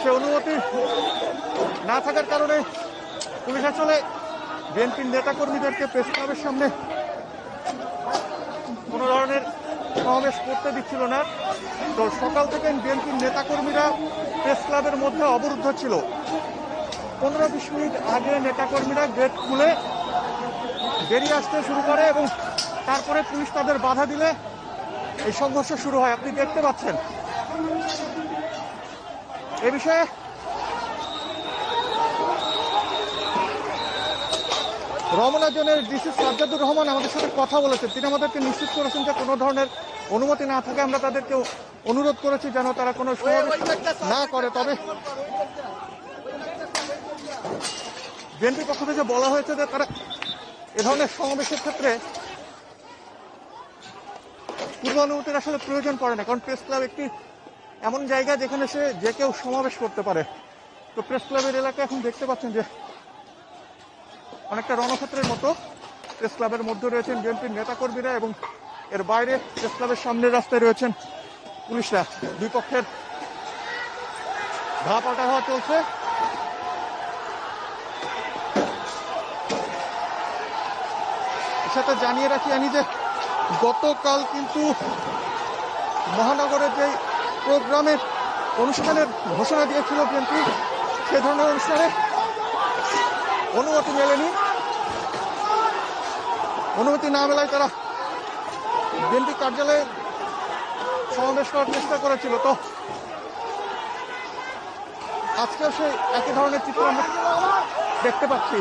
সে অনুমতি না থাকার কারণে পুলিশ আসলে বিএনপির নেতাকর্মীদেরকে প্রেস ক্লাবের সামনে কোনো ধরনের সমাবেশ করতে দিচ্ছিল না। তো সকাল থেকে বিএনপির নেতাকর্মীরা প্রেস ক্লাবের মধ্যে অবরুদ্ধ ছিল। 15-20 মিনিট আগে নেতাকর্মীরা গেট খুলে বেরিয়ে আসতে শুরু করে এবং তারপরে পুলিশ তাদের বাধা দিলে এই সংঘর্ষ শুরু হয়। আপনি দেখতে পাচ্ছেন। এ বিষয়ে রমনা জোনের ডিসি সাজ্জাদুর রহমান আমাদের সাথে কথা বলেছেন। তিনি আমাদেরকে নিশ্চিত করেছেন যে কোনো ধরনের অনুমতি না থাকে আমরা তাদেরকে অনুরোধ করেছি যেন তারা কোনো সমাবেশ না করে। তবে বিএনপির পক্ষ থেকে বলা হয়েছে যে তারা এ ধরনের সমাবেশের ক্ষেত্রে পূর্ব অনুমতির আসলে প্রয়োজন পড়ে না, কারণ প্রেস ক্লাব একটি এমন জায়গা যেখানে যে কেউ সমাবেশ করতে পারে। তো প্রেস ক্লাবের এলাকা এখন দেখতে পাচ্ছেন যে অনেকটা রণক্ষেত্রের মতো। প্রেস ক্লাবের মধ্যে রয়েছেন বিএনপির নেতাকর্মীরা এবং এর বাইরে প্রেস ক্লাবের সামনের রাস্তায় রয়েছেন পুলিশরা। দুই পক্ষের ধা পাল্টা হওয়া চলছে। সাথে জানিয়ে রাখি আমি যে গতকাল কিন্তু মহানগরের যে প্রোগ্রামের অনুষ্ঠানের ঘোষণা দিয়েছিল বিএনপি, সে ধরনের অনুষ্ঠানে অনুমতি মেলেনি। অনুমতি না মেলায় তারা বিএনপি কার্যালয়ে সমাবেশ করার চেষ্টা করেছিল। তো আজকেও সেই একই ধরনের চিত্র আমরা দেখতে পাচ্ছি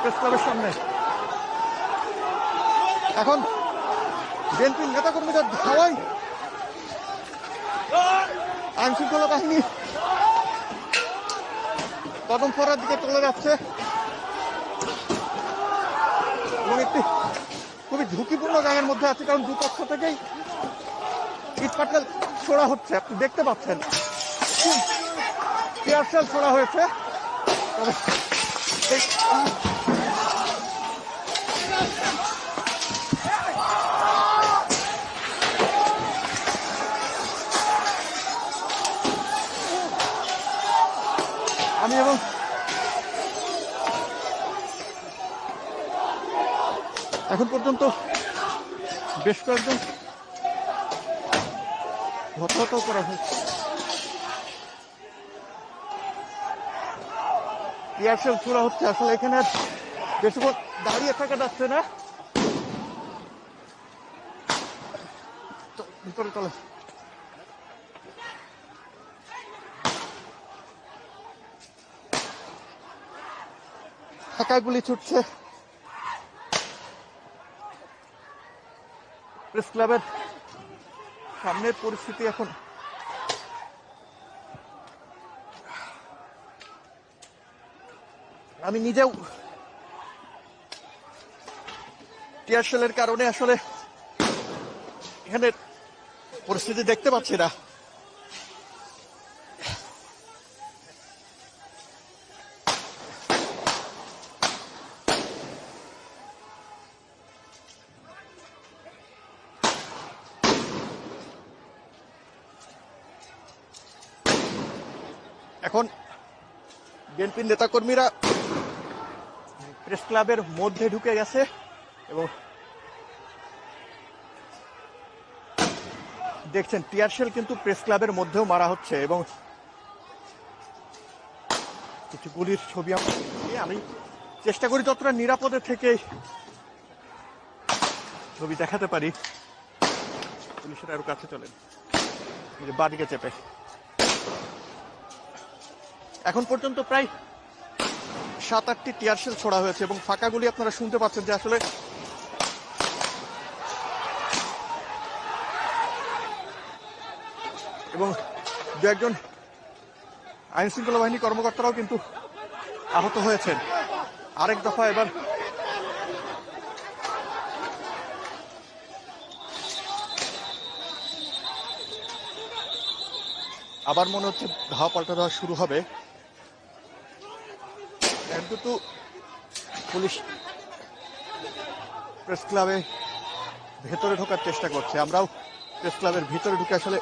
প্রেস ক্লাবের সামনে। এখন বিএনপির নেতাকর্মীদের ধাওয়ায় আইন শৃঙ্খলা বাহিনী কদম ফোরার দিকে চলে যাচ্ছে এবং একটি খুবই ঝুঁকিপূর্ণ জায়গার মধ্যে আছে, কারণ দুপক্ষ থেকেই ইটপাটকেল ছোড়া হচ্ছে। আপনি দেখতে পাচ্ছেন টিয়ার শেল ছোড়া হয়েছে। তবে আমি এবং এখন পর্যন্ত বেশ কয়েকজন হতাহত করা হয়েছে। টিয়ারশেল ছোড়া হচ্ছে। আসলে এখানে বেশিক্ষণ দাঁড়িয়ে থাকা যাচ্ছে না। ভিতরে চলে ফাঁকা গুলি ছুটছে। প্রেস ক্লাবের সামনের পরিস্থিতি এখন আমি নিজেও টিয়ার শেলের কারণে আসলে এখানে পরিস্থিতি দেখতে পাচ্ছি না। এখন বিএনপির নেতাকর্মীরা প্রেস ক্লাবের মধ্যে ঢুকে গেছে এবং দেখছেন টিয়ারশেল কিন্তু প্রেস ক্লাবের মধ্যেও মারা হচ্ছে এবং কিছু গুলির ছবি আমি চেষ্টা করি যতটা নিরাপদে থেকে ছবি দেখাতে পারি। পুলিশের আরো কাছে চলেন, বাদিকে চেপে। এখন পর্যন্ত প্রায় 7-8টি টিয়ারশেল ছোড়া হয়েছে এবং ফাঁকা গুলি আপনারা শুনতে পাচ্ছেন যে আসলে এবং দু একজন আইন শৃঙ্খলা বাহিনী কর্মকর্তারাও কিন্তু আহত হয়েছেন। আরেক দফা এবার আবার মনে হচ্ছে ধাওয়া পাল্টা দেওয়া শুরু হবে। কিন্তু পুলিশ প্রেস ক্লাবে ভেতরে ঢোকার চেষ্টা করছে। আমরাও প্রেস ক্লাবের ভিতরে ঢুকে আসলে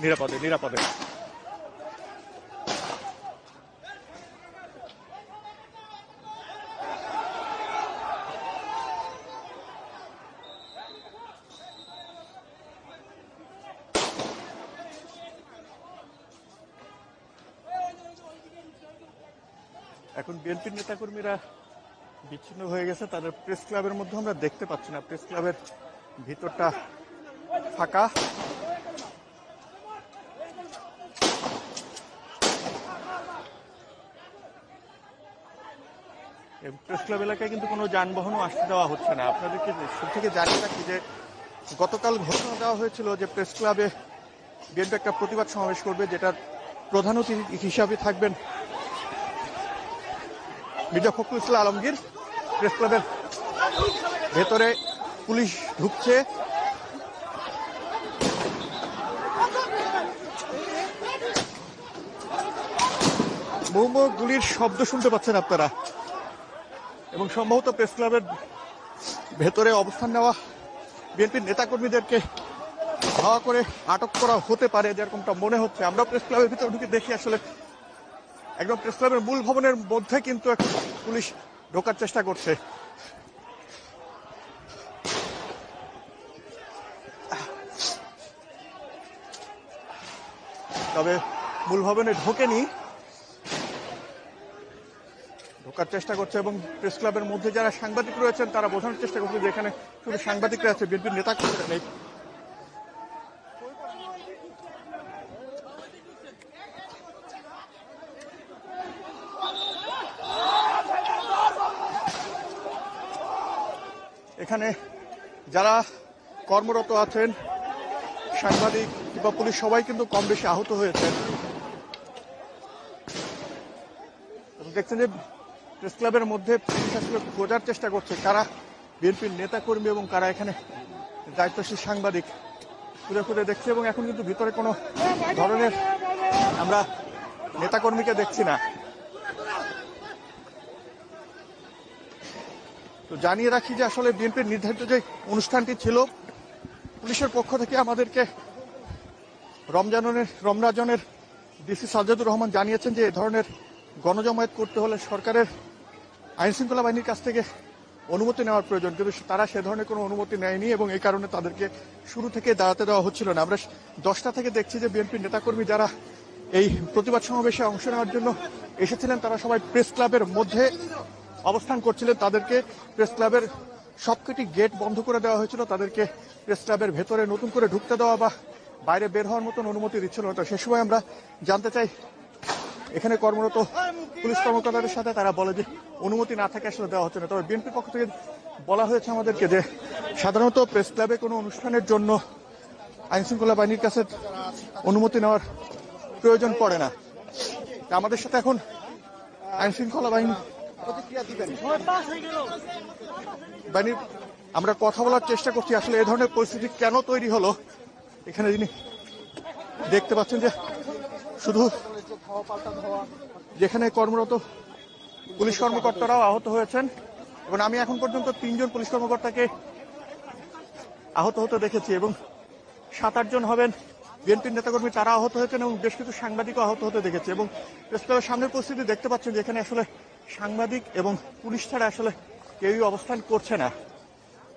নিরাপদে নিরাপদে। এখন বিএনপির নেতাকর্মীরা বিচ্ছিন্ন হয়ে গেছে, তাদের প্রেস ক্লাবের মধ্যে আমরা দেখতে পাচ্ছি না, প্রেস ক্লাবের ভিতরটা ফাঁকা। প্রেস ক্লাব এলাকায় কিন্তু কোনো যানবাহনও আসতে দেওয়া হচ্ছে না। আপনাদেরকে শুরু থেকে জানিয়ে রাখি যে গতকাল ঘোষণা দেওয়া হয়েছিল যে প্রেস ক্লাবে বিএনপি একটা প্রতিবাদ সমাবেশ করবে, যেটার প্রধান অতিথি হিসাবে থাকবেন মির্জা ফখরুল ইসলাম আলমগীর। প্রেস ক্লাবের ভেতরে পুলিশ ঢুকছে, বহু গুলির শব্দ শুনতে পাচ্ছেন আপনারা, এবং সম্ভবত প্রেস ক্লাবের ভেতরে অবস্থান নেওয়া বিএনপির নেতাকর্মীদেরকে ধাওয়া করে আটক করা হতে পারে, যেরকমটা মনে হচ্ছে। আমরা প্রেস ক্লাবের ভিতরে ঢুকে দেখি আসলে একদম প্রেস ক্লাবের মূল ভবনের মধ্যে কিন্তু পুলিশ ঢোকার চেষ্টা করছে। তবে মূল ভবনে ঢোকেনি, ঢোকার চেষ্টা করছে, এবং প্রেস ক্লাবের মধ্যে যারা সাংবাদিক রয়েছেন তারা বোঝানোর চেষ্টা করছে যে এখানে শুধু সাংবাদিকরা আছে, বিএনপির নেতা কর্মীরা নেই। এখানে যারা কর্মরত আছেন, সাংবাদিক বা পুলিশ, সবাই কিন্তু কম বেশি আহত হয়েছেন। দেখছেন যে প্রেস ক্লাবের মধ্যে পুলিশ আসলে খোঁজার চেষ্টা করছে কারা বিএনপির নেতাকর্মী এবং কারা এখানে দায়িত্বশীল সাংবাদিক, খুঁজে খুঁজে দেখছে। এবং এখন কিন্তু ভিতরে কোনো ধরনের আমরা নেতাকর্মীকে দেখছি না। তো জানিয়ে রাখি যে আসলে বিএনপির নির্ধারিত যে অনুষ্ঠানটি ছিল, পুলিশের পক্ষ থেকে আমাদেরকে রমজানের ডিসি সাজ্জাদুর রহমান জানিয়েছেন যে এ ধরনের গণজমায়েত করতে হলে সরকারের আইন শৃঙ্খলা বাহিনীর কাছ থেকে অনুমতি নেওয়ার প্রয়োজন, কিন্তু তারা সে ধরনের কোনো অনুমতি নেয়নি এবং এই কারণে তাদেরকে শুরু থেকে দাঁড়াতে দেওয়া হচ্ছিল না। আমরা 10টা থেকে দেখছি যে বিএনপির নেতাকর্মী যারা এই প্রতিবাদ সমাবেশে অংশ নেওয়ার জন্য এসেছিলেন তারা সবাই প্রেস ক্লাবের মধ্যে অবস্থান করছিলেন। তাদেরকে প্রেস ক্লাবের সবকটি গেট বন্ধ করে দেওয়া হয়েছিল, তাদেরকে প্রেস ক্লাবের ভেতরে নতুন করে ঢুকতে দেওয়া বা বাইরে বের হওয়ার মতন অনুমতি দিচ্ছিল না। তো সে সময় আমরা জানতে চাই এখানে কর্মরত পুলিশ কর্মকর্তাদের সাথে, তারা বলে যে অনুমতি না থাকে আসলে দেওয়া হচ্ছে না। তবে বিএনপির পক্ষ থেকে বলা হয়েছে আমাদেরকে যে সাধারণত প্রেস ক্লাবে কোনো অনুষ্ঠানের জন্য আইন শৃঙ্খলা বাহিনীর কাছে অনুমতি নেওয়ার প্রয়োজন পড়ে না। আমাদের সাথে এখন আইন শৃঙ্খলা বাহিনীর আমরা কথা বলার চেষ্টা করছি আসলে এ ধরনের পরিস্থিতি কেন তৈরি হলো। এখানে যিনি দেখতে পাচ্ছেন যে শুধু যেখানে কর্মরত পুলিশ কর্মকর্তারাও আহত হয়েছেন, এবং আমি এখন পর্যন্ত 3 জন পুলিশ কর্মকর্তাকে আহত হতে দেখেছি, এবং 7-8 জন হবেন বিএনপির নেতাকর্মী, তারা আহত হয়েছেন, এবং বেশ কিছু সাংবাদিকও আহত হতে দেখেছি। এবং প্রেস ক্লাবের সামনের পরিস্থিতি দেখতে পাচ্ছেন যেখানে আসলে সাংবাদিক এবং পুলিশ ছাড়া আসলে কেউই অবস্থান করছে না।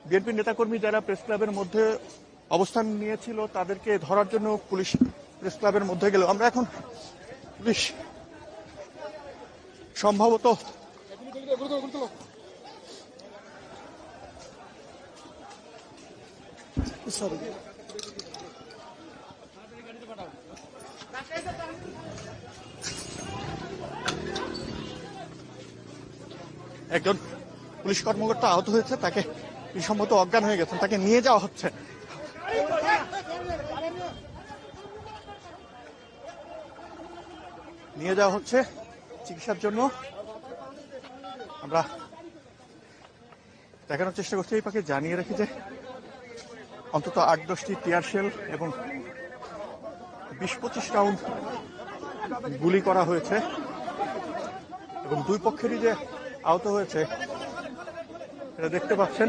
বিএনপির নেতাকর্মী যারা প্রেস ক্লাবের মধ্যে অবস্থান নিয়েছিল তাদেরকে ধরার জন্য পুলিশ প্রেস ক্লাবের মধ্যে গেল। আমরা এখন পুলিশ সম্ভবত একজন পুলিশ কর্মকর্তা আহত হয়েছে, তাকে সম্ভবত অজ্ঞান হয়ে গেছেন, তাকে নিয়ে যাওয়া হচ্ছে। চিকিৎসার জন্য। আমরা দেখানোর চেষ্টা করছি। এই পাখি জানিয়ে রাখি যে অন্তত 8-10টি টিয়ার শেল এবং 20-25 রাউন্ড গুলি করা হয়েছে, এবং দুই পক্ষেরই যে আহত হয়েছে এটা দেখতে পাচ্ছেন।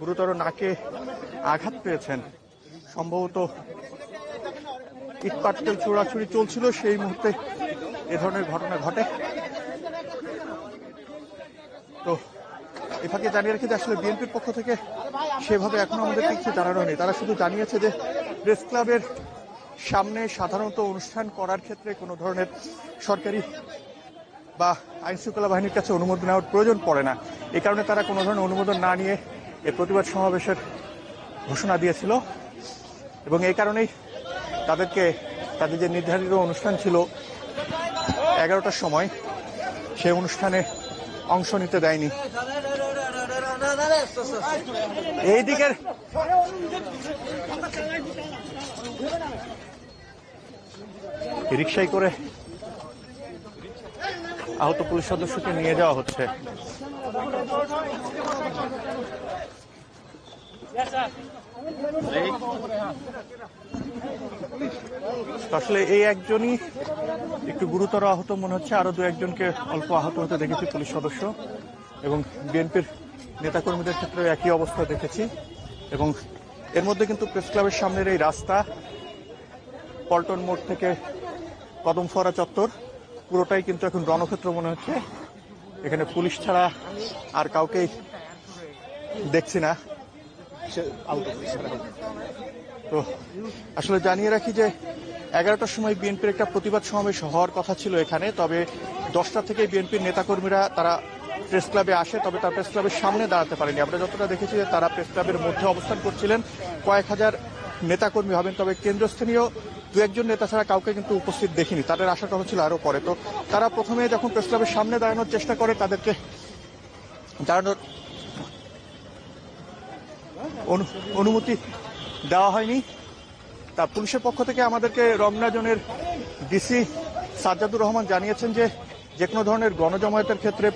গুরুতর নাকে আঘাত পেয়েছেন। সম্ভবত ইটপাটকেল ছোড়াছুড়ি চলছিল, সেই মুহূর্তে এ ধরনের ঘটনা ঘটে। তো এ ফাঁকে জানিয়ে রেখে যে আসলে বিএনপির পক্ষ থেকে সেভাবে এখনো আমাদের কিছু জানানো হয়নি। তারা শুধু জানিয়েছে যে প্রেস ক্লাবের সামনে সাধারণত অনুষ্ঠান করার ক্ষেত্রে কোনো ধরনের সরকারি বা আইন শৃঙ্খলা বাহিনীর কাছে অনুমোদন নেওয়ার প্রয়োজন পড়ে না। এই কারণে তারা কোনো ধরনের অনুমোদন না নিয়ে এই প্রতিবাদ সমাবেশের ঘোষণা দিয়েছিল এবং এই কারণেই তাদেরকে তাদের যে নির্ধারিত অনুষ্ঠান ছিল 11টার সময়, সেই অনুষ্ঠানে অংশ নিতে দেয়নি। এই দিকের রিকশায় করে আহত পুলিশ সদস্যকে নিয়ে যাওয়া হচ্ছে। আসলে এই একজনই একটু গুরুতর আহত মনে হচ্ছে, আরো দু একজনকে অল্প আহত হতে দেখেছি পুলিশ সদস্য, এবং বিএনপির নেতাকর্মীদের ক্ষেত্রে একই অবস্থা দেখেছি। এবং এর মধ্যে কিন্তু প্রেস ক্লাবের সামনের এই রাস্তা পল্টন মোড় থেকে কদমফোয়ারা চত্বর পুরোটাই কিন্তু এখন রণক্ষেত্র মনে হচ্ছে। এখানে পুলিশ ছাড়া আর কাউকেই দেখছি না। তো আসলে জানিয়ে রাখি যে 11টার সময় বিএনপির একটা প্রতিবাদ সমাবেশ হওয়ার কথা ছিল এখানে, তবে 10টা থেকে বিএনপির নেতাকর্মীরা তারা প্রেস ক্লাবে আসে, তবে তার প্রেস ক্লাবের সামনে দাঁড়াতে পারেনি। আমরা যতটা দেখেছি যে তারা প্রেস ক্লাবের মধ্যে অবস্থান করছিলেন, কয়েক হাজার নেতাকর্মী হবেন, তবে কেন্দ্রস্থানীয় দু একজন নেতা ছাড়া কাউকে কিন্তু উপস্থিত দেখিনি। তাদের আসার কথা ছিল আরো পরে। তো তারা প্রথমে যখন প্রেস ক্লাবের সামনে দাঁড়ানোর চেষ্টা করে, তাদেরকে দাঁড়ানোর অনুমতি দেওয়া হয়নি। তা পুলিশের পক্ষ থেকে আমাদেরকে রমনা জোনের ডিসি সাজ্জাদুর রহমান জানিয়েছেন যে কোনো ধরনের গণজমায়েতের ক্ষেত্রে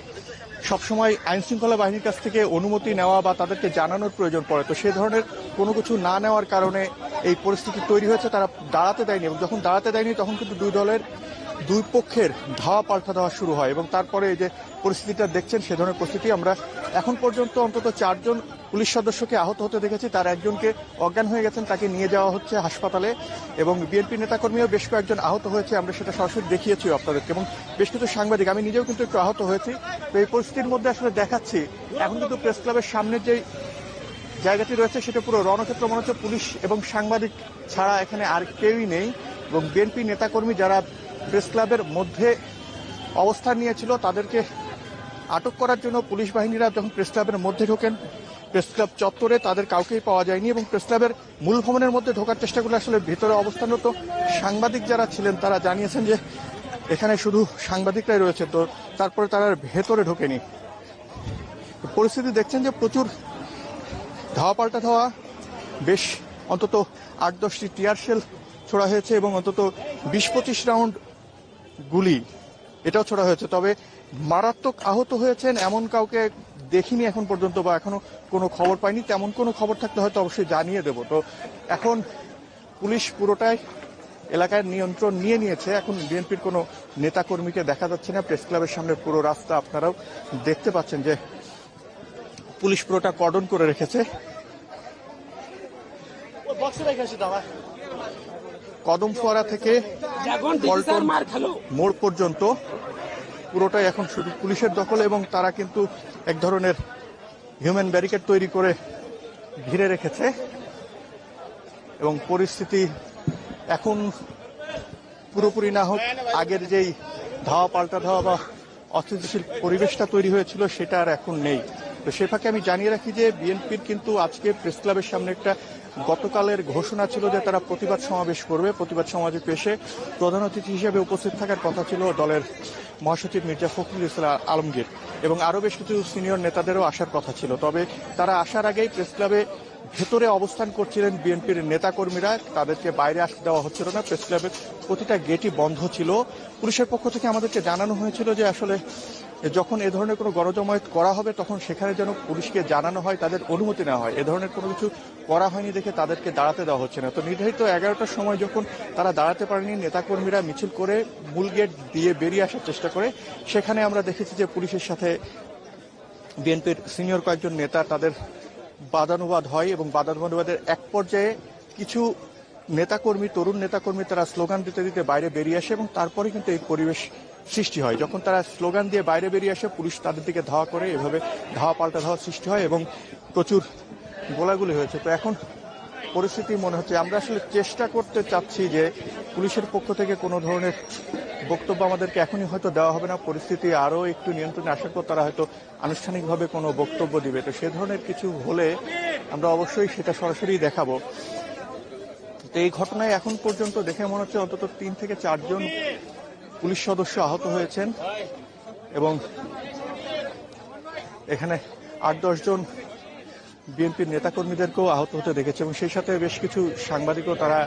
সবসময় আইন শৃঙ্খলা বাহিনীর কাছ থেকে অনুমতি নেওয়া বা তাদেরকে জানানোর প্রয়োজন পড়ে। তো সে ধরনের কোনো কিছু না নেওয়ার কারণে এই পরিস্থিতি তৈরি হয়েছে। তারা দাঁড়াতে দেয়নি, এবং যখন দাঁড়াতে দেয়নি তখন কিন্তু দুই পক্ষের ধাওয়া পাল্টা দেওয়া শুরু হয়, এবং তারপরে এই যে পরিস্থিতিটা দেখছেন সে ধরনের পরিস্থিতি। আমরা এখন পর্যন্ত অন্তত 4 জন পুলিশ সদস্যকে আহত হতে দেখেছি, তার একজনকে অজ্ঞান হয়ে গেছেন, তাকে নিয়ে যাওয়া হচ্ছে হাসপাতালে, এবং বিএনপি নেতাকর্মীও বেশ কয়েকজন আহত হয়েছে। আমরা সেটা সরাসরি দেখিয়েছি আপনাদেরকে, এবং বেশ কিছু সাংবাদিক, আমি নিজেও কিন্তু একটু আহত হয়েছি। তো এই পরিস্থিতির মধ্যে আসলে দেখাচ্ছি এখন কিন্তু প্রেস ক্লাবের সামনের যে জায়গাটি রয়েছে সেটা পুরো রণক্ষেত্র মনে হচ্ছে। পুলিশ এবং সাংবাদিক ছাড়া এখানে আর কেউই নেই, এবং বিএনপি নেতাকর্মী যারা প্রেস ক্লাবের মধ্যে অবস্থান নিয়েছিল তাদেরকে আটক করার জন্য পুলিশ বাহিনীরা যখন প্রেস ক্লাবের মধ্যে ঢোকেন, প্রেস ক্লাব চত্বরে তাদের কাউকেই পাওয়া যায়নি, এবং প্রেস ক্লাবের মূল ভবনের মধ্যে ঢোকার চেষ্টা করলে আসলে ভিতরে অবস্থানরত সাংবাদিক যারা ছিলেন তারা জানিয়েছেন যে এখানে শুধু সাংবাদিকরাই রয়েছে, তো তারপরে তারা ভেতরে ঢোকেনি। পরিস্থিতি দেখছেন যে প্রচুর ধাওয়া পাল্টা ধাওয়া, বেশ অন্তত 8-10টি টিয়ার শেল ছোড়া হয়েছে, এবং অন্তত 20-25 রাউন্ড গুলি এটাও ছোড়া হয়েছে। তবে মারাত্মক আহত হয়েছেন এমন কাউকে দেখিনি এখন পর্যন্ত, বা এখনো কোনো খবর পাইনি। তেমন কোনো খবর থাকলে হয়তো অবশ্যই জানিয়ে দেব। তো এখন পুলিশ পুরোটাই এলাকার নিয়ন্ত্রণ নিয়ে নিয়েছে। এখন বিএনপির কোনো নেতাকর্মীকে দেখা যাচ্ছে না। প্রেস ক্লাবের সামনে পুরো রাস্তা আপনারাও দেখতে পাচ্ছেন যে পুলিশ পুরোটা কর্ডন করে রেখেছে। কদমফোয়ারা থেকে পল্টন মোড় পর্যন্ত পুরোটাই এখন শুধু পুলিশের দখলে, এবং তারা কিন্তু এক ধরনের হিউম্যান ব্যারিকেড তৈরি করে ঘিরে রেখেছে, এবং পরিস্থিতি এখন পুরোপুরি না হোক আগের যেই ধাওয়া পাল্টা ধাওয়া বা অস্থিতিশীল পরিবেশটা তৈরি হয়েছিল সেটা আর এখন নেই। তো সে ফাঁকে আমি জানিয়ে রাখি যে বিএনপির কিন্তু আজকে প্রেস ক্লাবের সামনে একটা গতকালের ঘোষণা ছিল যে তারা প্রতিবাদ সমাবেশ করবে। প্রতিবাদ সমাবেশে পেশে প্রধান অতিথি হিসেবে উপস্থিত থাকার কথা ছিল দলের মহাসচিব মির্জা ফখরুল ইসলাম আলমগীর, এবং আরও বেশ কিছু সিনিয়র নেতাদেরও আসার কথা ছিল। তবে তারা আসার আগেই প্রেস ক্লাবে ভেতরে অবস্থান করছিলেন বিএনপির নেতাকর্মীরা, তাদেরকে বাইরে আসতে দেওয়া হচ্ছিল না। প্রেস ক্লাবের প্রতিটা গেটই বন্ধ ছিল। পুলিশের পক্ষ থেকে আমাদেরকে জানানো হয়েছিল যে আসলে যখন এ ধরনের কোনো গণজমায়েত করা হবে তখন সেখানে যেন পুলিশকে জানানো হয়, তাদের অনুমতি নেওয়া হয়। এ ধরনের কোনো কিছু করা হয়নি দেখে তাদেরকে দাঁড়াতে দেওয়া হচ্ছে না। তো নির্ধারিত 11টার সময় যখন তারা দাঁড়াতে পারেনি, নেতাকর্মীরা মিছিল করে মূল গেট দিয়ে বেরিয়ে আসার চেষ্টা করে, সেখানে আমরা দেখেছি যে পুলিশের সাথে বিএনপির সিনিয়র কয়েকজন নেতা তাদের বাদানুবাদ হয় এবং বাদানুবাদের এক পর্যায়ে কিছু নেতাকর্মী, তরুণ নেতাকর্মী তারা স্লোগান দিতে দিতে বাইরে বেরিয়ে আসে এবং তারপরে কিন্তু এই পরিবেশ সৃষ্টি হয়। যখন তারা স্লোগান দিয়ে বাইরে বেরিয়ে আসে, পুলিশ তাদের দিকে ধাওয়া করে, এভাবে ধাওয়া পাল্টা ধাওয়া সৃষ্টি হয় এবং প্রচুর গোলাগুলি হয়েছে। তো এখন পরিস্থিতি মনে হচ্ছে, আমরা আসলে চেষ্টা করতে চাচ্ছি যে পুলিশের পক্ষ থেকে কোনো ধরনের বক্তব্য আমাদেরকে এখনই হয়তো দেওয়া হবে না, পরিস্থিতি আরও একটু নিয়ন্ত্রণে আসার পর তারা হয়তো আনুষ্ঠানিকভাবে কোনো বক্তব্য দিবে। তো সে ধরনের কিছু হলে আমরা অবশ্যই সেটা সরাসরি দেখাবো। তো এই ঘটনায় এখন পর্যন্ত দেখে মনে হচ্ছে অন্তত 3 থেকে 4 জন পুলিশ সদস্য আহত হয়েছেন এবং এখানে 8-10 জন বিএনপির নেতাকর্মীদেরকেও আহত হতে দেখেছে এবং সেই সাথে বেশ কিছু সাংবাদিকও তারা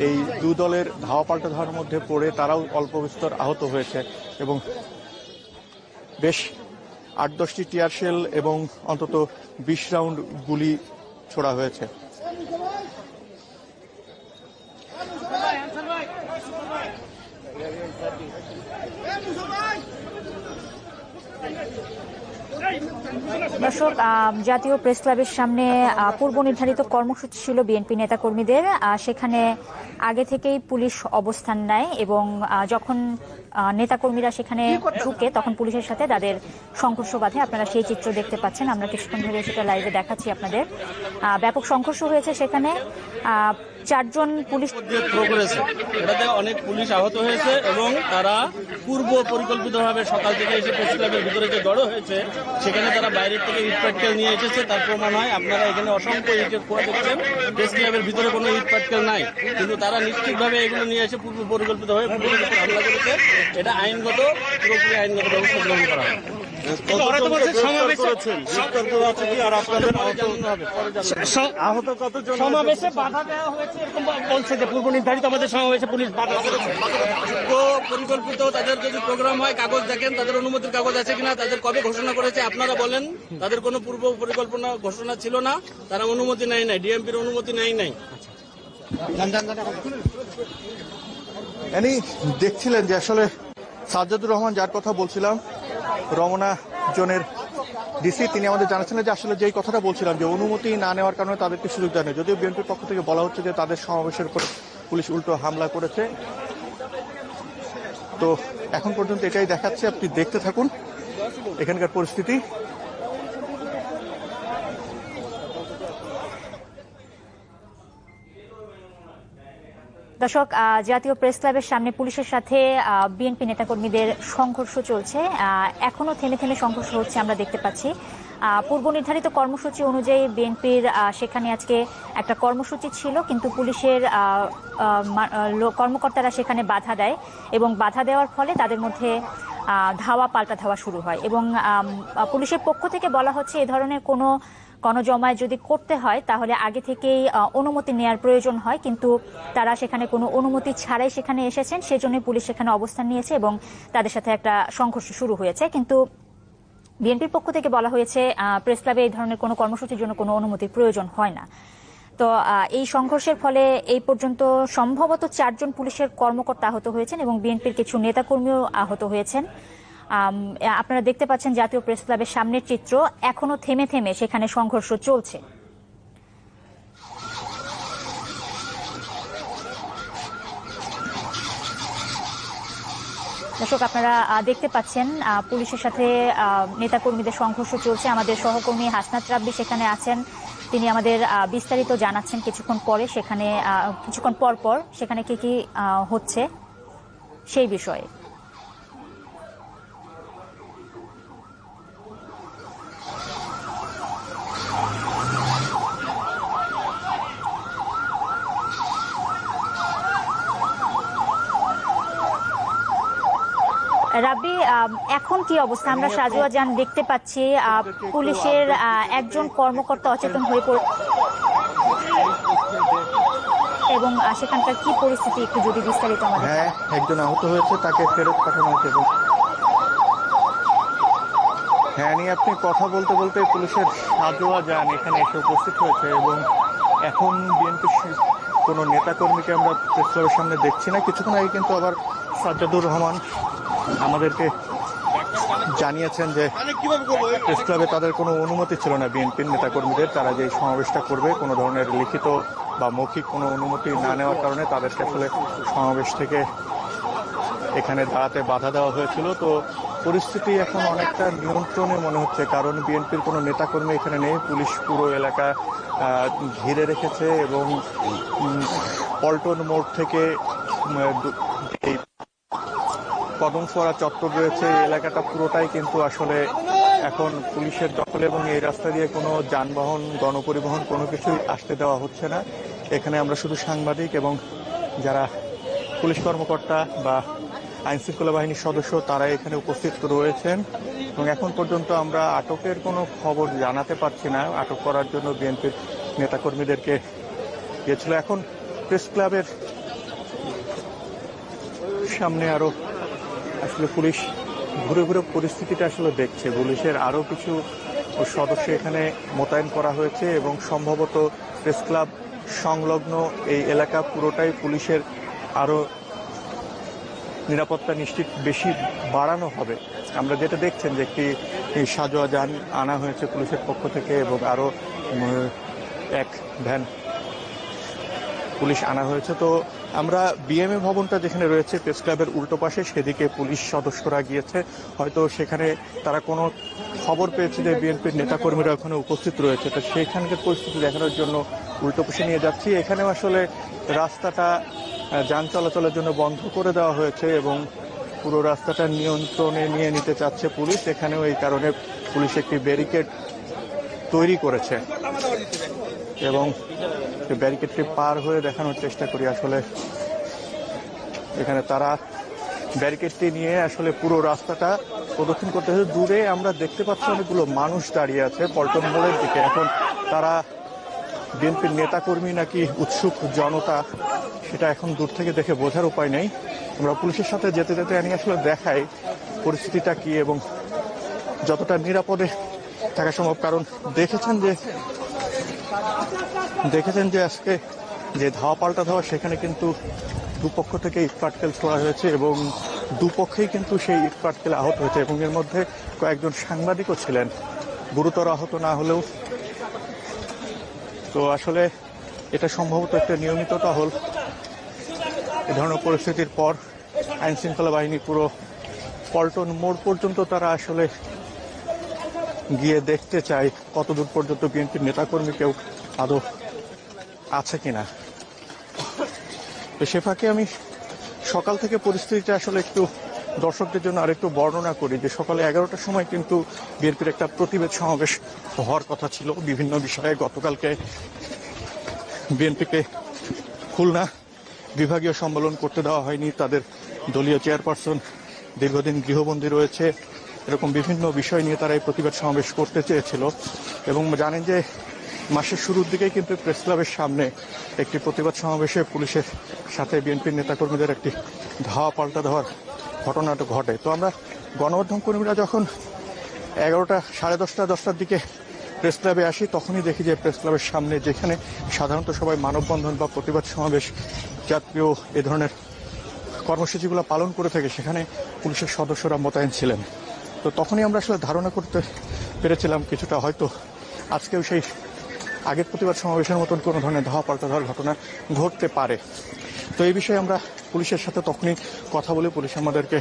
এই দুই দলের ধাওয়া পাল্টা ধাওয়ার মধ্যে পড়ে তারাও অল্প বিস্তর আহত হয়েছে এবং বেশ 8-10টি টিয়ার শেল এবং অন্তত 20 রাউন্ড গুলি ছোড়া হয়েছে। দর্শক, জাতীয় প্রেস ক্লাবের সামনে পূর্ব নির্ধারিত কর্মসূচি ছিল বিএনপি নেতাকর্মীদের। সেখানে আগে থেকেই পুলিশ অবস্থান নেয় এবং যখন নেতাকর্মীরা সেখানে ঢুকে তখন পুলিশের সাথে তাদের সংঘর্ষ বাধে। আপনারা সেই চিত্র দেখতে পাচ্ছেন, আমরা কিছুক্ষণ ধরে সেটা লাইভে দেখাচ্ছি আপনাদের। ব্যাপক সংঘর্ষ হয়েছে সেখানে, 4 জন পুলিশ করেছে, এটাতে অনেক পুলিশ আহত হয়েছে এবং তারা পূর্ব পরিকল্পিতভাবে সকাল থেকে এসে প্রেস ক্লাবের ভিতরে যে জড়ো হয়েছে সেখানে তারা বাইরের থেকে ইট পাটকেল নিয়ে এসেছে। তার প্রমাণ হয় আপনারা এখানে অসংখ্য ইটের খোয়া দেখছেন, প্রেস ক্লাবের ভিতরে কোনো ইট পাটকেল নাই, কিন্তু তারা নিশ্চিতভাবে এগুলো নিয়ে এসে পূর্ব পরিকল্পিতভাবে পুলিশের উপর হামলা করেছে। এটা আইনগত, পুরোপুরি আইনগত ব্যবস্থা গ্রহণ করা হয়। সমাবেশে বাধা দেওয়া হয়েছে এরকম বলছে যে পূর্ব নির্ধারিত আমাদের সমাবেশে পুলিশ বাধা করেছে। পরিকল্পিত তাদের যদি প্রোগ্রাম হয়, কাগজ দেখেন তাদের অনুমতির কাগজ আছে কিনা, তাদের কবে ঘোষণা করেছে আপনারা বলেন। তাদের কোনো পূর্ব পরিকল্পনা ঘোষণা ছিল না, তারা অনুমতি নেয় নাই, ডিএমপির অনুমতি নেয় নাই। দেখছিলেন যে আসলে সাজ্জাদুর রহমান, যার কথা বলছিলাম, রমনা জোনের ডিসি, তিনি আমাদের জানাচ্ছিলেন যে আসলে যেই কথাটা বলছিলাম যে অনুমতি না নেওয়ার কারণে তাদেরকে সুযোগ দেয় না। যদিও বিএনপির পক্ষ থেকে বলা হচ্ছে যে তাদের সমাবেশের উপর পুলিশ উল্টো হামলা করেছে। তো এখন পর্যন্ত এটাই দেখাচ্ছে, আপনি দেখতে থাকুন এখানকার পরিস্থিতি। দর্শক, জাতীয় প্রেস ক্লাবের সামনে পুলিশের সাথে বিএনপি নেতাকর্মীদের সংঘর্ষ চলছে, এখনো থেমে থেমে সংঘর্ষ হচ্ছে আমরা দেখতে পাচ্ছি। পূর্ব নির্ধারিত কর্মসূচি অনুযায়ী বিএনপির সেখানে আজকে একটা কর্মসূচি ছিল, কিন্তু পুলিশের কর্মকর্তারা সেখানে বাধা দেয় এবং বাধা দেওয়ার ফলে তাদের মধ্যে ধাওয়া পাল্টা ধাওয়া শুরু হয় এবং পুলিশের পক্ষ থেকে বলা হচ্ছে এ ধরনের কোনো গণজমায়েত যদি করতে হয় তাহলে আগে থেকেই অনুমতি নেওয়ার প্রয়োজন হয়, কিন্তু তারা সেখানে কোনো অনুমতি ছাড়াই সেখানে এসেছেন, সেজন্য পুলিশ সেখানে অবস্থান নিয়েছে এবং তাদের সাথে একটা সংঘর্ষ শুরু হয়েছে। কিন্তু বিএনপির পক্ষ থেকে বলা হয়েছে প্রেস ক্লাবে এই ধরনের কোনো কর্মসূচির জন্য কোনো অনুমতির প্রয়োজন হয় না। তো এই সংঘর্ষের ফলে এই পর্যন্ত সম্ভবত 4 জন পুলিশের কর্মকর্তা আহত হয়েছেন এবং বিএনপির কিছু নেতাকর্মীও আহত হয়েছেন। আপনারা দেখতে পাচ্ছেন জাতীয় প্রেস ক্লাবের সামনের চিত্র, এখনো থেমে থেমে সেখানে সংঘর্ষ চলছে। দর্শক, আপনারা দেখতে পাচ্ছেন পুলিশের সাথে নেতাকর্মীদের সংঘর্ষ চলছে। আমাদের সহকর্মী হাসনাত রাব্বি সেখানে আছেন, তিনি আমাদের বিস্তারিত জানাচ্ছেন কিছুক্ষণ পরে, সেখানে কিছুক্ষণ পর পর সেখানে কি কি হচ্ছে সেই বিষয়ে। রাব্বি, এখন কি অবস্থা? আমরা সাজুয়া যান দেখতে পাচ্ছি, পুলিশের একজন কর্মকর্তা অচেতন হয়ে পড়ে এবং সেখানকার কি পরিস্থিতি একটু যদি বিস্তারিত আমাদের। হ্যাঁ, একজন আহত হয়েছে, তাকে ফেরত পাঠানো হয়েছে। হ্যাঁ, নিয়ে আপনি কথা বলতে বলতে পুলিশের সাজোয়া যান এখানে এসে উপস্থিত হয়েছে এবং এখন বিএনপির কোনো নেতাকর্মীকে আমরা প্রেস ক্লাবের সামনে দেখছি না। কিছুক্ষণ আগে কিন্তু আবার সাজ্জাদুর রহমান আমাদেরকে জানিয়েছেন যে প্রেস ক্লাবে তাদের কোনো অনুমতি ছিল না বিএনপির নেতাকর্মীদের, তারা যে সমাবেশটা করবে কোনো ধরনের লিখিত বা মৌখিক কোনো অনুমতি না নেওয়ার কারণে তাদেরকে আসলে সমাবেশ থেকে এখানে দাঁড়াতে বাধা দেওয়া হয়েছিল। তো পরিস্থিতি এখন অনেকটা নিয়ন্ত্রণে মনে হচ্ছে, কারণ বিএনপির কোনো নেতাকর্মী এখানে নেই। পুলিশ পুরো এলাকা ঘিরে রেখেছে এবং পল্টন মোড় থেকে এই কদমফোয়ারা চত্বর রয়েছে, এই এলাকাটা পুরোটাই কিন্তু আসলে এখন পুলিশের দখলে এবং এই রাস্তা দিয়ে কোনো যানবাহন, গণপরিবহন কোনো কিছুই আসতে দেওয়া হচ্ছে না। এখানে আমরা শুধু সাংবাদিক এবং যারা পুলিশ কর্মকর্তা বা আইনশৃঙ্খলা বাহিনীর সদস্য তারা এখানে উপস্থিত রয়েছেন এবং এখন পর্যন্ত আমরা আটকের কোনো খবর জানাতে পারছি না। আটক করার জন্য বিএনপির নেতাকর্মীদেরকে গিয়েছিল। এখন প্রেস ক্লাবের সামনে আরো আসলে পুলিশ ঘুরে ঘুরে পরিস্থিতিটা আসলে দেখছে। পুলিশের আরো কিছু সদস্য এখানে মোতায়েন করা হয়েছে এবং সম্ভবত প্রেস ক্লাব সংলগ্ন এই এলাকা পুরোটাই পুলিশের আরো নিরাপত্তা নিশ্চিত বেশি বাড়ানো হবে। আমরা যেটা দেখছেন যে একটি সাজোয়া যান আনা হয়েছে পুলিশের পক্ষ থেকে এবং আরো এক ভ্যান পুলিশ আনা হয়েছে। তো আমরা বিএমএ ভবনটা যেখানে রয়েছে প্রেস ক্লাবের উল্টো পাশে, সেদিকে পুলিশ সদস্যরা গিয়েছে। হয়তো সেখানে তারা কোনো খবর পেয়েছে যে বিএনপির নেতাকর্মীরা ওখানে উপস্থিত রয়েছে, তো সেইখানকার পরিস্থিতি দেখানোর জন্য উল্টো পাশে নিয়ে যাচ্ছি। এখানেও আসলে রাস্তাটা যান চলাচলের জন্য বন্ধ করে দেওয়া হয়েছে এবং পুরো রাস্তাটা নিয়ন্ত্রণে নিয়ে নিতে চাচ্ছে পুলিশ। এখানেও এই কারণে পুলিশ একটি ব্যারিকেড তৈরি করেছে এবং ব্যারিকেডটি পার হয়ে দেখানোর চেষ্টা করি। আসলে এখানে তারা ব্যারিকেডটি নিয়ে আসলে পুরো রাস্তাটা প্রদক্ষিণ করতে হচ্ছে। দূরে আমরা দেখতে পাচ্ছি অনেকগুলো মানুষ দাঁড়িয়ে আছে পল্টন মোড়ের দিকে। এখন তারা বিএনপির নেতাকর্মী নাকি উৎসুক জনতা সেটা এখন দূর থেকে দেখে বোঝার উপায় নেই। আমরা পুলিশের সাথে যেতে যেতে আমি আসলে দেখাই পরিস্থিতিটা কি এবং যতটা নিরাপদে থাকা সম্ভব। কারণ দেখেছেন যে আজকে যে ধাওয়া পাল্টা ধাওয়া, সেখানে কিন্তু দুপক্ষ থেকে ইটপাটকেল ছোড়া হয়েছে এবং দুপক্ষেই কিন্তু সেই ইটপাটকেল আহত হয়েছে এবং এর মধ্যে কয়েকজন সাংবাদিকও ছিলেন, গুরুতর আহত না হলেও। তো আসলে এটা সম্ভবত একটা নিয়মিত টহল। এ ধরনের পরিস্থিতির পর আইন শৃঙ্খলা বাহিনী পুরো পল্টন মোড় পর্যন্ত তারা আসলে গিয়ে দেখতে চায় কতদূর পর্যন্ত বিএনপির নেতাকর্মী কেউ আদৌ আছে কিনা। তো সে ফাঁকে আমি সকাল থেকে পরিস্থিতিটা আসলে একটু দর্শকদের জন্য আরেকটু বর্ণনা করি যে সকালে 11টার সময় কিন্তু বিএনপির একটা প্রতিবাদ সমাবেশ হওয়ার কথা ছিল বিভিন্ন বিষয়ে। গতকালকে বিএনপিকে খুলনা বিভাগীয় সম্মেলন করতে দেওয়া হয়নি, তাদের দলীয় চেয়ারপারসন দীর্ঘদিন গৃহবন্দী রয়েছে, এরকম বিভিন্ন বিষয় নিয়ে তারা এই প্রতিবাদ সমাবেশ করতে চেয়েছিল। এবং জানেন যে মাসের শুরুর দিকেই কিন্তু প্রেস ক্লাবের সামনে একটি প্রতিবাদ সমাবেশে পুলিশের সাথে বিএনপির নেতাকর্মীদের একটি ধাওয়া পাল্টা দেওয়ার ঘটনাটা ঘটে। তো আমরা গণমাধ্যম কর্মীরা যখন 11টা, 10:30, 10টার দিকে প্রেস ক্লাবে আসি, তখনই দেখি যে প্রেস ক্লাবের সামনে, যেখানে সাধারণত সবাই মানববন্ধন বা প্রতিবাদ সমাবেশ জাতীয় এ ধরনের কর্মসূচিগুলো পালন করে থাকে, সেখানে পুলিশের সদস্যরা মোতায়েন ছিলেন। তো তখনই আমরা আসলে ধারণা করতে পেরেছিলাম কিছুটা হয়তো আজকেও সেই আগের প্রতিবাদ সমাবেশের মতন কোনো ধরনের ধাওয়া পাল্টা দেওয়ার ঘটনা ঘটতে পারে। তো এই বিষয়ে আমরা পুলিশের সাথে তখনই কথা বলে পুলিশ আমাদেরকে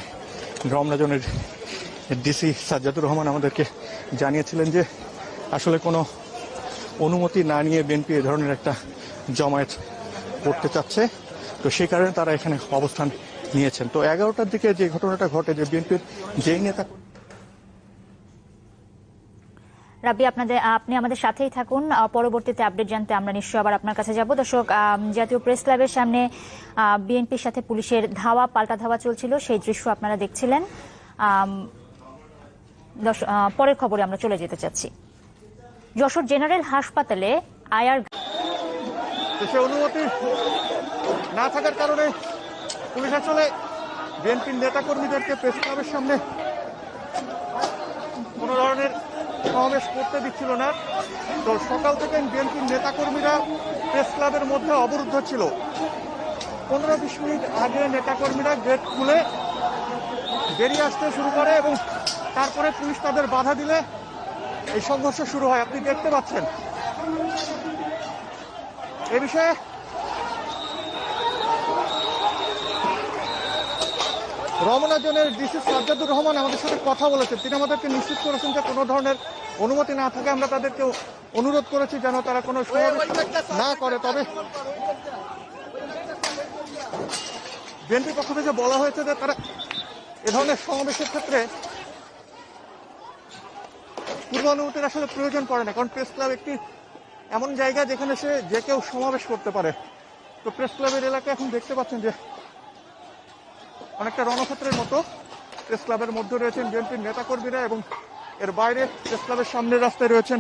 রমনা জোনের ডিসি সাজ্জাদুর রহমান আমাদেরকে জানিয়েছিলেন যে আসলে কোনো অনুমতি না নিয়ে বিএনপি এ ধরনের একটা জমায়েত করতে চাচ্ছে, তো সেই কারণে তারা এখানে অবস্থান নিয়েছেন। তো 11টার দিকে যে ঘটনাটা ঘটে, যে বিএনপির যেই নেতা রাব্বি, আপনি আমাদের সাথেই থাকুন। পরবর্তীতে আপডেট জানতে আমরা নিশ্চয়ই আবার আপনার কাছে যাব। দর্শক, জাতীয় প্রেস ক্লাবের সামনে বিএনপির সাথে পুলিশের ধাওয়া পাল্টা ধাওয়া চলছিল, সেই দৃশ্য আপনারা দেখছিলেন। পরের খবরে আমরা চলে যেতে চাচ্ছি। যশোর জেনারেল হাসপাতালে আয়ার সে অনুমতি না থাকার কারণে পুলিশ আসলে বিএনপির নেতাকর্মীদেরকে প্রেস ক্লাবের সামনে কোনো ধরনের সমাবেশ করতে দিচ্ছিল না। তো সকাল থেকে বিএনপির নেতাকর্মীরা প্রেস ক্লাবের মধ্যে অবরুদ্ধ ছিল। 15-20 মিনিট আগে নেতাকর্মীরা গেট খুলে বেরিয়ে আসতে শুরু করে এবং তারপরে পুলিশ তাদের বাধা দিলে এই সংঘর্ষ শুরু হয়। আপনি দেখতে পাচ্ছেন এ বিষয়ে রমনা জোনের ডিসি সাজ্জাদুর রহমান আমাদের সাথে কথা বলেছেন। তিনি আমাদেরকে নিশ্চিত করেছেন যে কোনো ধরনের অনুমতি না থাকে আমরা তাদেরকে অনুরোধ করেছি যেন তারা কোনো সমাবেশ না করে। তবে বিএনপির পক্ষ থেকে বলা হয়েছে যে তারা এ ধরনের সমাবেশের ক্ষেত্রে পূর্ব অনুমতির আসলে প্রয়োজন পড়ে না, কারণ প্রেস ক্লাব একটি এমন জায়গা যেখানে যে কেউ সমাবেশ করতে পারে। তো প্রেস ক্লাবের এলাকা এখন দেখতে পাচ্ছেন যে অনেকটা রণক্ষেত্রের মতো। প্রেস ক্লাবের মধ্যে রয়েছেন বিএনপির নেতাকর্মীরা এবং এর বাইরে প্রেস ক্লাবের সামনের রাস্তায় রয়েছেন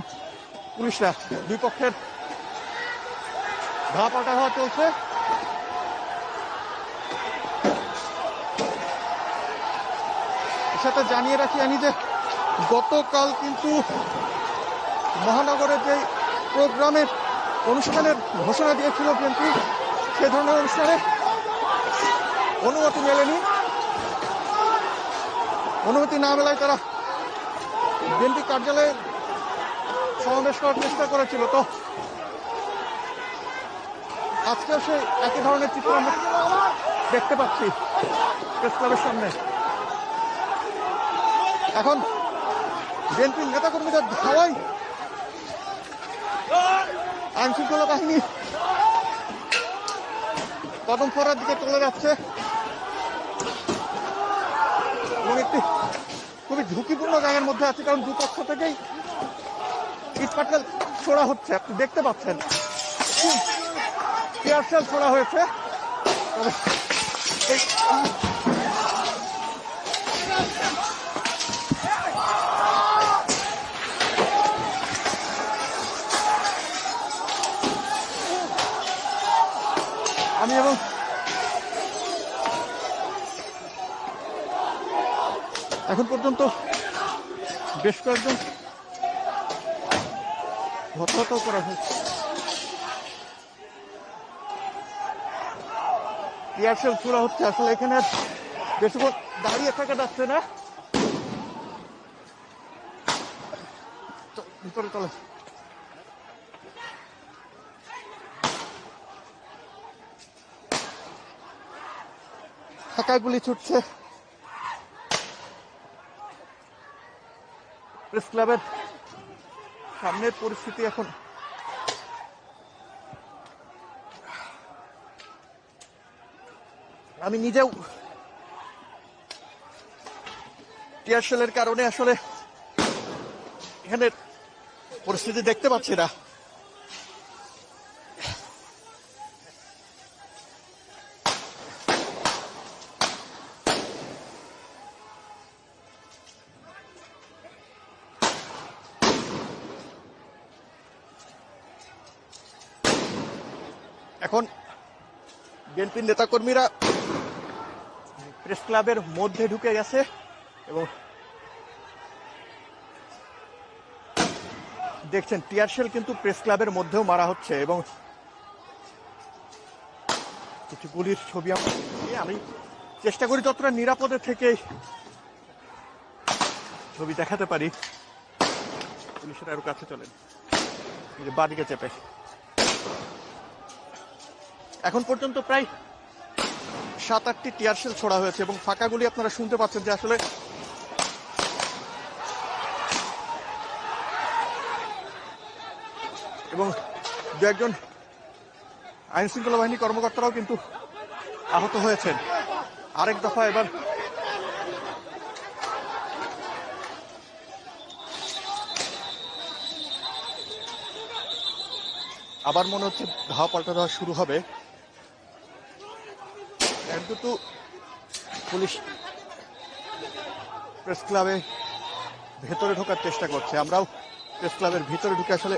পুলিশরা। দুই পক্ষের ধা পাল্টা হওয়া চলছে। এর সাথে জানিয়ে রাখি আমি যে গতকাল কিন্তু মহানগরের যে প্রোগ্রামের অনুষ্ঠানের ঘোষণা দিয়েছিল বিএনপি, সে ধরনের অনুষ্ঠানে অনুমতি মেলেনি। অনুমতি না মেলায় তারা বিএনপি কার্যালয়ে সমাবেশ করার চেষ্টা করেছিল। তো আজকেও সেই একই ধরনের চিত্র আমরা দেখতে পাচ্ছি প্রেস ক্লাবের সামনে। এখন বিএনপির নেতাকর্মীদের ধাওয়ায় আইন শৃঙ্খলা বাহিনী কদম ফরার দিকে চলে যাচ্ছে এবং একটি খুবই ঝুঁকিপূর্ণ জায়গার মধ্যে আছে, কারণ দুপক্ষ থেকেই ইটপাটকেল ছোড়া হচ্ছে। আপনি দেখতে পাচ্ছেন টিয়ার শেল ছোড়া হয়েছে। আমি এবং এখন পর্যন্ত বেশ কয়েকজন হতাহত করা হয়েছে। টিয়ারশেল ছোড়া হচ্ছে। আসলে এখানে বেশিক্ষণ দাঁড়িয়ে থাকা যাচ্ছে না। ভিতরে চলে ফাঁকা গুলি ছুটছে। প্রেস ক্লাবের সামনের পরিস্থিতি এখন আমি নিজেও টিয়ার শেলের কারণে আসলে এখানে পরিস্থিতি দেখতে পাচ্ছি না। এখন বিএনপির নেতাকর্মীরা প্রেস ক্লাবের মধ্যে ঢুকে গেছে এবং দেখছেন টিয়ারশেল কিন্তু প্রেস ক্লাবের মধ্যেও মারা হচ্ছে এবং কিছু গুলির ছবি আমি চেষ্টা করি যতটা নিরাপদে থেকে ছবি দেখাতে পারি। পুলিশের আরো কাছে চলেন, বাদিকে চেপে। এখন পর্যন্ত প্রায় 7-8টি টিয়ারশেল ছোড়া হয়েছে এবং ফাঁকা গুলি আপনারা শুনতে পাচ্ছেন যে আসলে এবং দু একজন আইন শৃঙ্খলা বাহিনী কর্মকর্তারাও কিন্তু আহত হয়েছেন। আরেক দফা এবার আবার মনে হচ্ছে ধাওয়া পাল্টা দেওয়া শুরু হবে। কিন্তু পুলিশ প্রেস ক্লাবে ভেতরে ঢোকার চেষ্টা করছে। আমরাও প্রেস ক্লাবের ভিতরে ঢুকে আসলে